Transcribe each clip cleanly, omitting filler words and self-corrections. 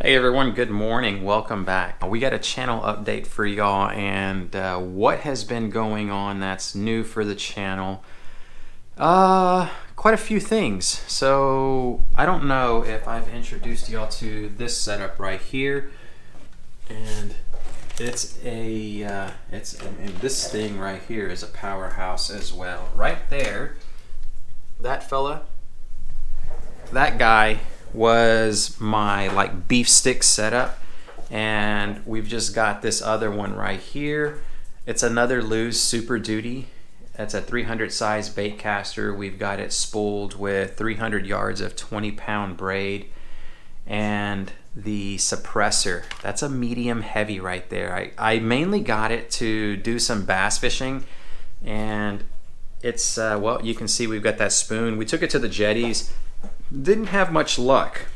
Hey everyone, good morning. Welcome back. We got a channel update for y'all and what has been going on that's new for the channel. Quite a few things. So I don't know if I've introduced y'all to this setup right here. And it's this thing right here is a powerhouse as well. Right there, that fella, that guy was my like beef stick setup, and we've just got this other one right here. It's another Lew's Super Duty. That's a 300 size bait caster. We've got it spooled with 300 yards of 20-pound braid, and the suppressor, that's a medium heavy right there. I mainly got it to do some bass fishing, and it's well, you can see we've got that spoon. We took it to the jetties. Didn't have much luck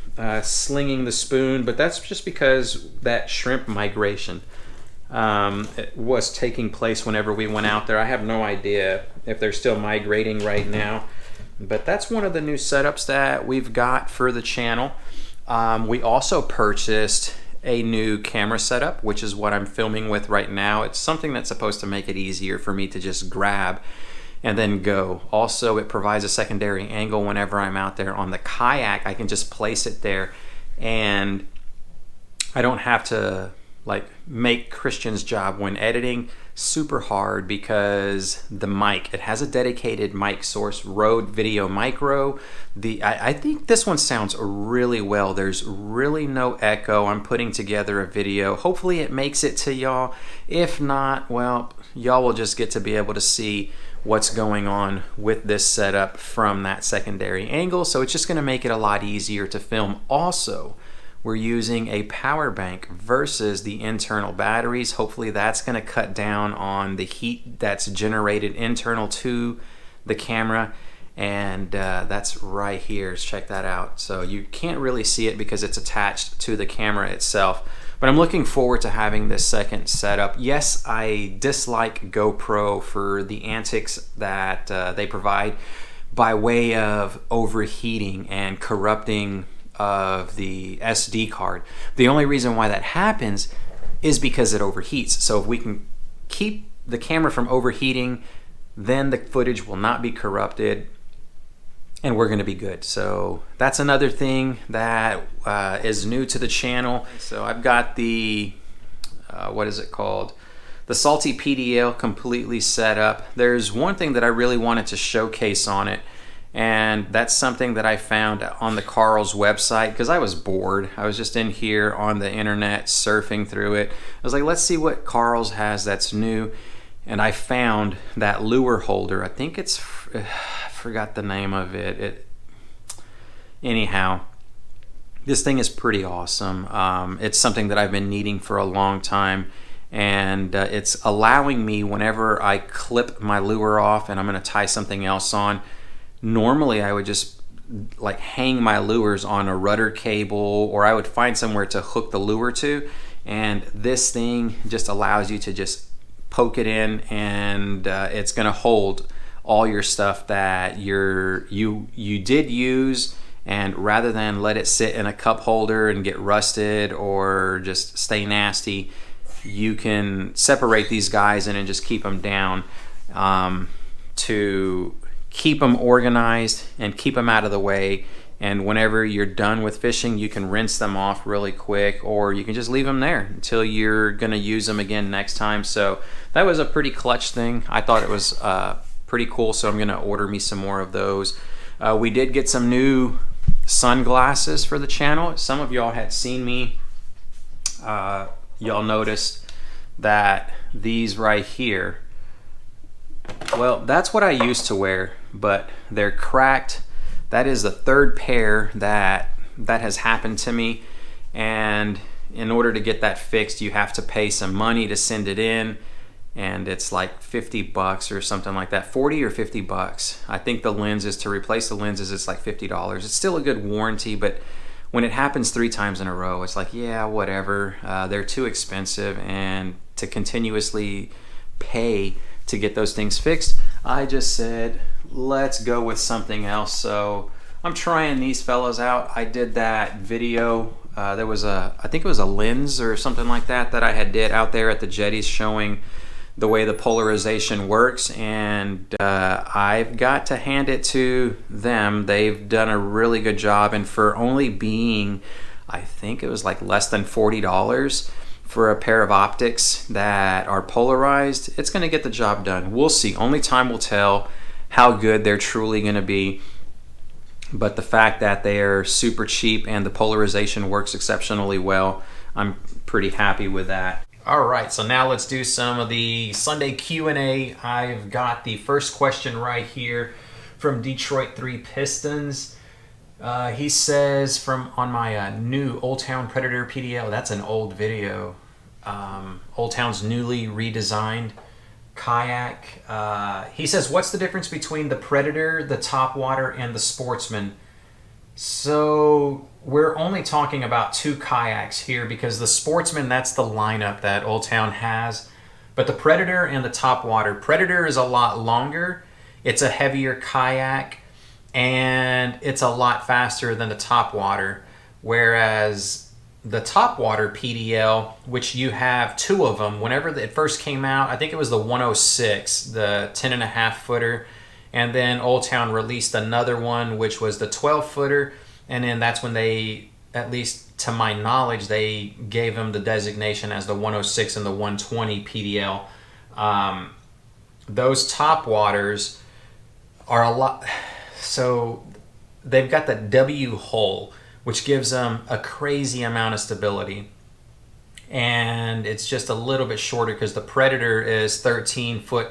slinging the spoon, but that's just because that shrimp migration it was taking place whenever we went out there. I have no idea if they're still migrating right now, but that's one of the new setups that we've got for the channel. We also purchased a new camera setup, which is what I'm filming with right now. It's something that's supposed to make it easier for me to just grab and then go. Also, it provides a secondary angle whenever I'm out there on the kayak. I can just place it there, and I don't have to like make Christian's job when editing super hard because the mic, it has a dedicated mic source, Rode Video Micro. I think this one sounds really well. There's really no echo. I'm putting together a video. Hopefully it makes it to y'all. If not, well, y'all will just get to be able to see what's going on with this setup from that secondary angle. So it's just going to make it a lot easier to film. Also, we're using a power bank versus the internal batteries. Hopefully that's going to cut down on the heat that's generated internal to the camera. And that's right here. Check that out. So you can't really see it because it's attached to the camera itself. But I'm looking forward to having this second setup. Yes, I dislike GoPro for the antics that they provide by way of overheating and corrupting of the SD card. The only reason why that happens is because it overheats. So if we can keep the camera from overheating, then the footage will not be corrupted, and we're going to be good. So that's another thing that is new to the channel. So I've got the what is it called, the Salty PDL completely set up. There's one thing that I really wanted to showcase on it, and that's something that I found on the Karl's website because I was bored. I was just in here on the internet surfing through it. I was like, let's see what Karl's has that's new, and I found that lure holder. I think it's forgot the name of it. Anyhow, this thing is pretty awesome. It's something that I've been needing for a long time, and it's allowing me, whenever I clip my lure off and I'm going to tie something else on, normally I would just like hang my lures on a rudder cable, or I would find somewhere to hook the lure to, and this thing just allows you to just poke it in, and it's going to hold all your stuff that you did use, and rather than let it sit in a cup holder and get rusted or just stay nasty, you can separate these guys in and just keep them down to keep them organized and keep them out of the way. And whenever you're done with fishing, you can rinse them off really quick, or you can just leave them there until you're gonna use them again next time. So that was a pretty clutch thing. I thought it was pretty cool, so I'm gonna order me some more of those. We did get some new sunglasses for the channel. Some of y'all had seen me. Y'all noticed that these right here, well, that's what I used to wear, but they're cracked. That is the third pair that has happened to me, and in order to get that fixed, you have to pay some money to send it in, and it's like 50 bucks or something like that, 40 or 50 bucks. I think the lenses, to replace the lenses, it's like $50. It's still a good warranty, but when it happens 3 times in a row, it's like, yeah, whatever. They're too expensive, and to continuously pay to get those things fixed, I just said, let's go with something else. So I'm trying these fellas out. I did that video There was I think it was a lens or something like that I had did out there at the jetties showing the way the polarization works, and I've got to hand it to them. They've done a really good job, and for only being, I think it was like less than $40 for a pair of optics that are polarized, it's going to get the job done. We'll see. Only time will tell how good they're truly going to be. But the fact that they are super cheap and the polarization works exceptionally well, I'm pretty happy with that. All right, so now let's do some of the Sunday Q&A. I've got the first question right here from Detroit 3 Pistons. He says, on my new Old Town Predator PDL, that's an old video, Old Town's newly redesigned kayak. He says, what's the difference between the Predator, the Topwater, and the Sportsman? So we're only talking about 2 kayaks here, because the Sportsman, that's the lineup that Old Town has. But the Predator and the Topwater, Predator is a lot longer, it's a heavier kayak, and it's a lot faster than the Topwater. Whereas the Topwater PDL, which you have 2 of them, whenever it first came out, I think it was the 106, the 10.5 footer, and then Old Town released another one, which was the 12 footer, and then that's when they, at least to my knowledge, they gave them the designation as the 106 and the 120 PDL. Those Topwaters are a lot, so they've got the W hull, which gives them a crazy amount of stability, and it's just a little bit shorter because the Predator is 13 foot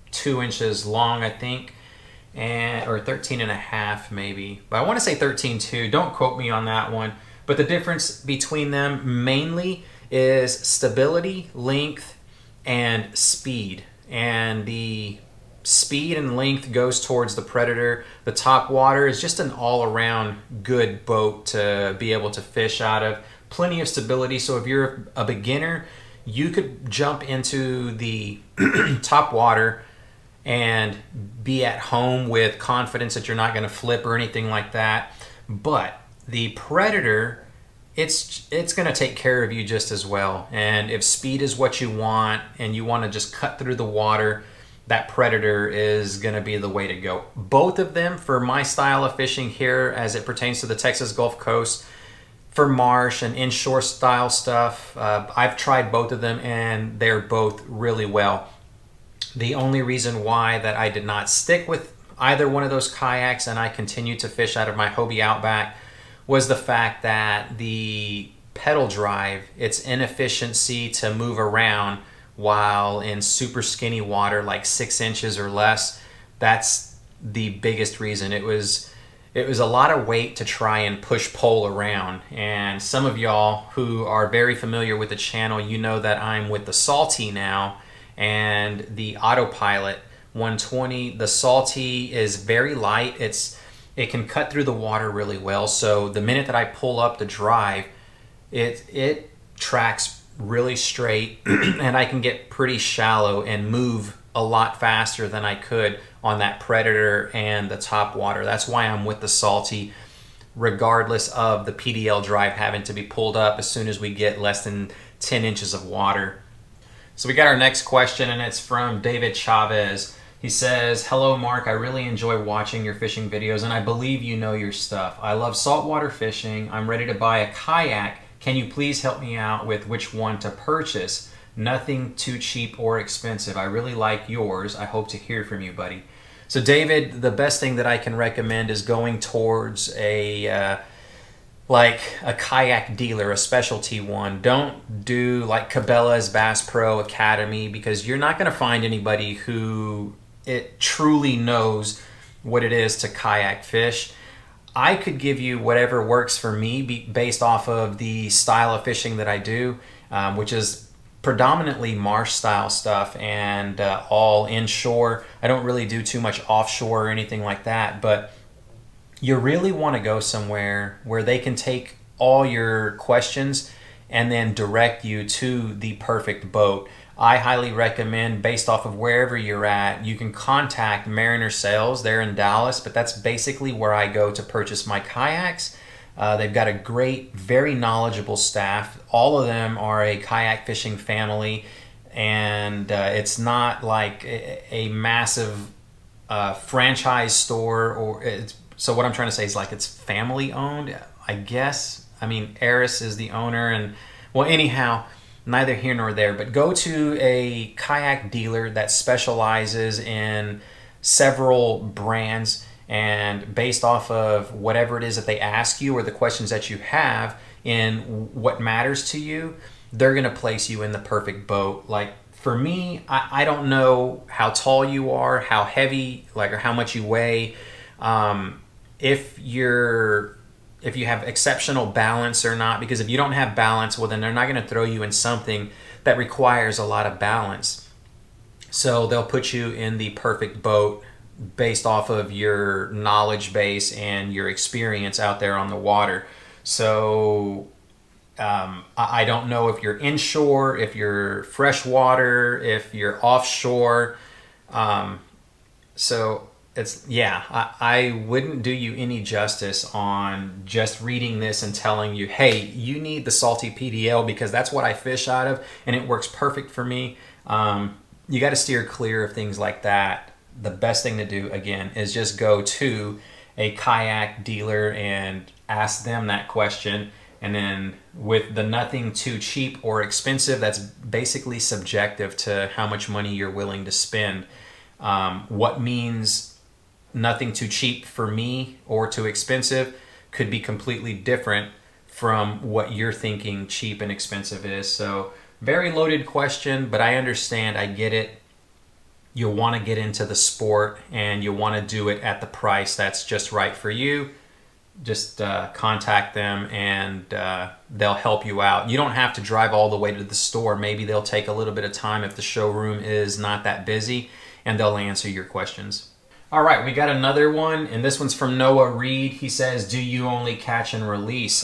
2 inches long, I think, or 13 and a half maybe, but I want to say 13.2. Don't quote me on that one. But the difference between them mainly is stability, length, and speed. And the speed and length goes towards the Predator. The Topwater is just an all-around good boat to be able to fish out of. Plenty of stability, so if you're a beginner, you could jump into the Topwater and be at home with confidence that you're not going to flip or anything like that. But the Predator, it's going to take care of you just as well. And if speed is what you want and you want to just cut through the water, that Predator is going to be the way to go. Both of them, for my style of fishing here as it pertains to the Texas Gulf Coast, for marsh and inshore style stuff, I've tried both of them and they're both really well. The only reason why that I did not stick with either one of those kayaks and I continued to fish out of my Hobie Outback was the fact that the pedal drive, its inefficiency to move around while in super skinny water, like 6 inches or less, that's the biggest reason. It was a lot of weight to try and push pole around. And some of y'all who are very familiar with the channel, you know that I'm with the Salty now, and the Autopilot 120. The Salty is very light. It can cut through the water really well. So the minute that I pull up the drive, it tracks really straight and I can get pretty shallow and move a lot faster than I could on that Predator and the Topwater. That's why I'm with the Salty, regardless of the PDL drive having to be pulled up as soon as we get less than 10 inches of water. So we got our next question, and it's from David Chavez. He says, hello Mark, I really enjoy watching your fishing videos and I believe you know your stuff. I love saltwater fishing. I'm ready to buy a kayak. Can you please help me out with which one to purchase? Nothing too cheap or expensive. I really like yours. I hope to hear from you, buddy. So David, the best thing that I can recommend is going towards a kayak dealer, a specialty one. Don't do like Cabela's Bass Pro Academy, because you're not going to find anybody who it truly knows what it is to kayak fish. I could give you whatever works for me based off of the style of fishing that I do, which is predominantly marsh style stuff and all inshore. I don't really do too much offshore or anything like that, but you really want to go somewhere where they can take all your questions and then direct you to the perfect boat. I highly recommend, based off of wherever you're at, you can contact Mariner Sales. They're in Dallas, but that's basically where I go to purchase my kayaks. They've got a great, very knowledgeable staff. All of them are a kayak fishing family, and it's not like a massive franchise store. So what I'm trying to say is, like, it's family owned, I guess. I mean, Eris is the owner, and well, anyhow, neither here nor there. But go to a kayak dealer that specializes in several brands, and based off of whatever it is that they ask you or the questions that you have in what matters to you, they're going to place you in the perfect boat. Like for me, I don't know how tall you are, how heavy, like, or how much you weigh. If you have exceptional balance or not, because if you don't have balance, well, then they're not going to throw you in something that requires a lot of balance. So they'll put you in the perfect boat based off of your knowledge base and your experience out there on the water. So I don't know if you're inshore, if you're freshwater, if you're offshore. So it's, yeah, I wouldn't do you any justice on just reading this and telling you, hey, you need the salty PDL because that's what I fish out of and it works perfect for me. You got to steer clear of things like that. The best thing to do, again, is just go to a kayak dealer and ask them that question. And then with the nothing too cheap or expensive, that's basically subjective to how much money you're willing to spend. What means nothing too cheap for me or too expensive could be completely different from what you're thinking cheap and expensive is. So very loaded question, but I understand, I get it. You'll want to get into the sport and you'll want to do it at the price that's just right for you. Just contact them and they'll help you out. You don't have to drive all the way to the store. Maybe they'll take a little bit of time if the showroom is not that busy, and they'll answer your questions. All right, we got another one, and this one's from Noah Reed. He says, do you only catch and release?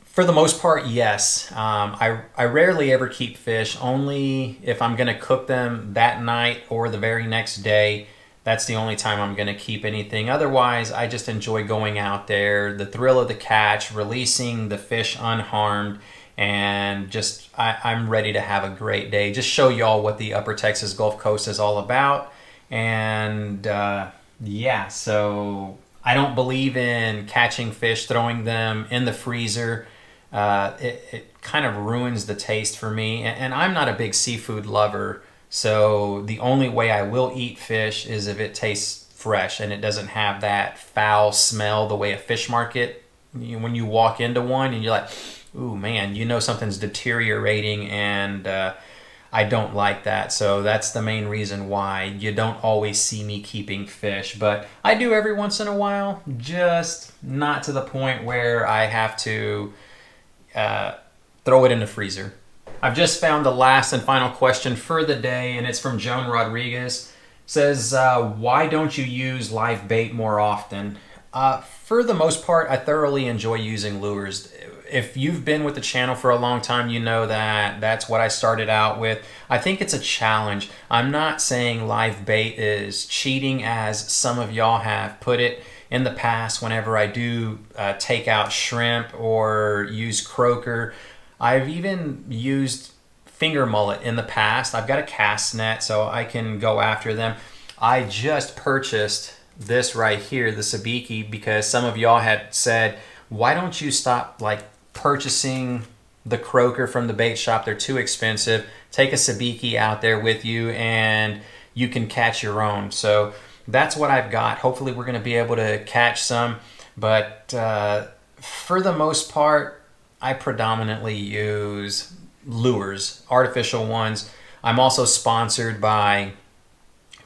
For the most part, yes. I rarely ever keep fish, only if I'm going to cook them that night or the very next day. That's the only time I'm going to keep anything. Otherwise, I just enjoy going out there, the thrill of the catch, releasing the fish unharmed, and just I'm ready to have a great day. Just show y'all what the Upper Texas Gulf Coast is all about. And yeah, so I don't believe in catching fish, throwing them in the freezer. It kind of ruins the taste for me, and I'm not a big seafood lover, so the only way I will eat fish is if it tastes fresh and it doesn't have that foul smell the way a fish market, when you walk into one and you're like, ooh man, you know something's deteriorating, and I don't like that. So that's the main reason why you don't always see me keeping fish, but I do every once in a while, just not to the point where I have to throw it in the freezer. I've just found the last and final question for the day, and it's from Joan Rodriguez. It says, why don't you use live bait more often? For the most part, I thoroughly enjoy using lures. If you've been with the channel for a long time, you know that that's what I started out with. I think it's a challenge. I'm not saying live bait is cheating, as some of y'all have put it in the past. Whenever I do take out shrimp or use croaker, I've even used finger mullet in the past. I've got a cast net so I can go after them. I just purchased this right here, the sabiki, because some of y'all had said, why don't you stop like purchasing the croaker from the bait shop? They're too expensive. Take a sabiki out there with you and you can catch your own. So that's what I've got. Hopefully we're going to be able to catch some, but for the most part, I predominantly use lures, artificial ones. I'm also sponsored by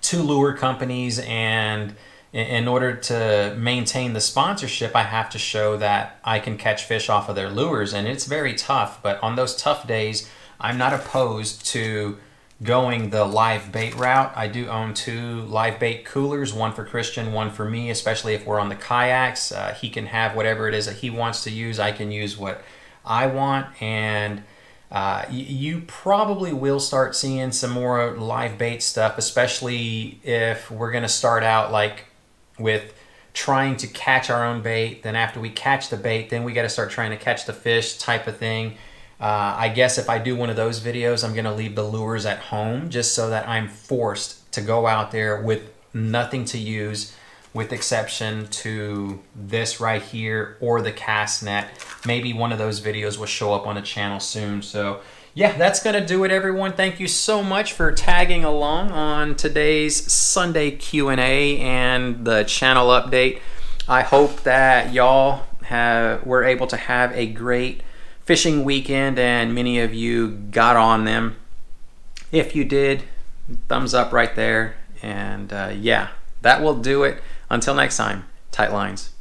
2 lure companies, and in order to maintain the sponsorship, I have to show that I can catch fish off of their lures, and it's very tough. But on those tough days, I'm not opposed to going the live bait route. I do own 2 live bait coolers, one for Christian, one for me, especially if we're on the kayaks. He can have whatever it is that he wants to use. I can use what I want, and you probably will start seeing some more live bait stuff, especially if we're going to start out like with trying to catch our own bait. Then after we catch the bait, then we got to start trying to catch the fish type of thing. I guess if I do one of those videos, I'm going to leave the lures at home just so that I'm forced to go out there with nothing to use, with exception to this right here or the cast net. Maybe one of those videos will show up on the channel soon. So yeah, that's going to do it, everyone. Thank you so much for tagging along on today's Sunday Q&A and the channel update. I hope that y'all were able to have a great fishing weekend and many of you got on them. If you did, thumbs up right there. And yeah, that will do it. Until next time, tight lines.